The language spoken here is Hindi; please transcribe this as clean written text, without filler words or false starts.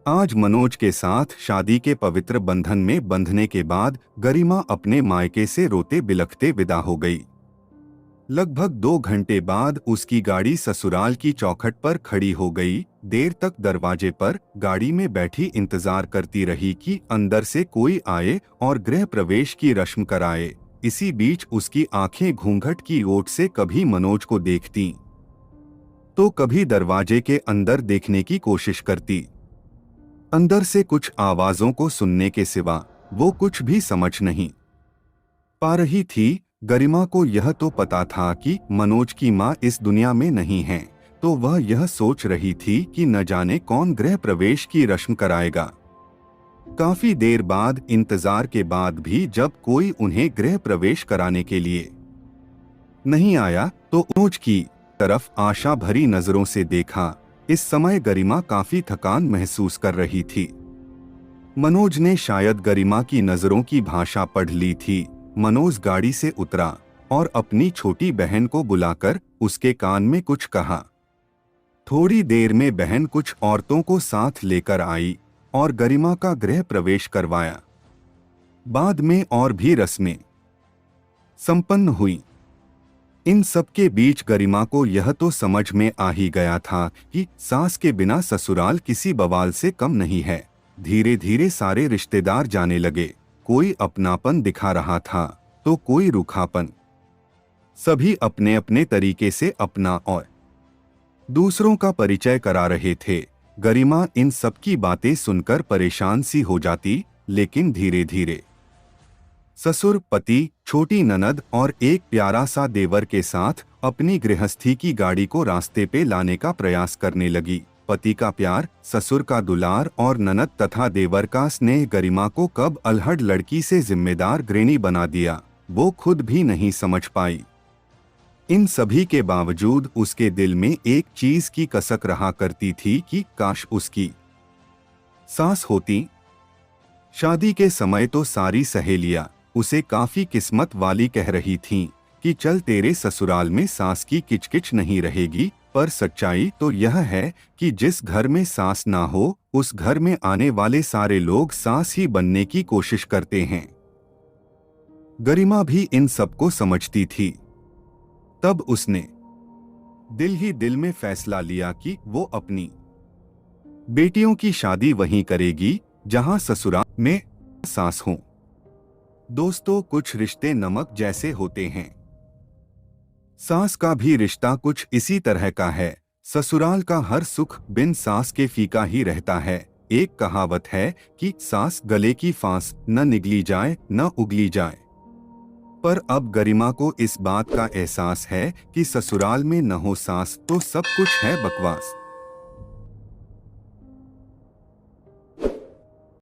आज मनोज के साथ शादी के पवित्र बंधन में बंधने के बाद गरिमा अपने मायके से रोते बिलखते विदा हो गई। लगभग 2 घंटे बाद उसकी गाड़ी ससुराल की चौखट पर खड़ी हो गई। देर तक दरवाजे पर गाड़ी में बैठी इंतजार करती रही कि अंदर से कोई आए और गृह प्रवेश की रस्म कराए। इसी बीच उसकी आंखें घूंघट की ओट से कभी मनोज को देखती तो कभी दरवाजे के अंदर देखने की कोशिश करती। अंदर से कुछ आवाजों को सुनने के सिवा वो कुछ भी समझ नहीं पा रही थी। गरिमा को यह तो पता था कि मनोज की मां इस दुनिया में नहीं है, तो वह यह सोच रही थी कि न जाने कौन गृह प्रवेश की रस्म कराएगा। काफी देर बाद इंतजार के बाद भी जब कोई उन्हें गृह प्रवेश कराने के लिए नहीं आया तो मनोज की तरफ आशा भरी नजरों से देखा। इस समय गरिमा काफी थकान महसूस कर रही थी। मनोज ने शायद गरिमा की नजरों की भाषा पढ़ ली थी। मनोज गाड़ी से उतरा और अपनी छोटी बहन को बुलाकर उसके कान में कुछ कहा। थोड़ी देर में बहन कुछ औरतों को साथ लेकर आई और गरिमा का गृह प्रवेश करवाया। बाद में और भी रस्में संपन्न हुई। इन सब के बीच गरिमा को यह तो समझ में आ ही गया था कि सास के बिना ससुराल किसी बवाल से कम नहीं है। धीरे धीरे सारे रिश्तेदार जाने लगे। कोई अपनापन दिखा रहा था तो कोई रूखापन। सभी अपने अपने तरीके से अपना और दूसरों का परिचय करा रहे थे। गरिमा इन सब की बातें सुनकर परेशान सी हो जाती, लेकिन धीरे धीरे ससुर, पति, छोटी ननद और एक प्यारा सा देवर के साथ अपनी गृहस्थी की गाड़ी को रास्ते पे लाने का प्रयास करने लगी। पति का प्यार, ससुर का दुलार और ननद तथा देवर का स्नेह गरिमा को कब अल्हड़ लड़की से जिम्मेदार गृहिणी बना दिया, वो खुद भी नहीं समझ पाई। इन सभी के बावजूद उसके दिल में एक चीज की कसक रहा करती थी कि काश उसकी सास होती। शादी के समय तो सारी सहेलियां उसे काफी किस्मत वाली कह रही थीं कि चल तेरे ससुराल में सास की किचकिच नहीं रहेगी, पर सच्चाई तो यह है कि जिस घर में सास ना हो उस घर में आने वाले सारे लोग सास ही बनने की कोशिश करते हैं। गरिमा भी इन सबको समझती थी। तब उसने दिल ही दिल में फैसला लिया कि वो अपनी बेटियों की शादी वहीं करेगी जहां ससुराल में सास हो। दोस्तों, कुछ रिश्ते नमक जैसे होते हैं। सास का भी रिश्ता कुछ इसी तरह का है। ससुराल का हर सुख बिन सास के फीका ही रहता है। एक कहावत है कि सास गले की फांस न निगली जाए न उगली जाए। पर अब गरिमा को इस बात का एहसास है कि ससुराल में न हो सास तो सब कुछ है बकवास।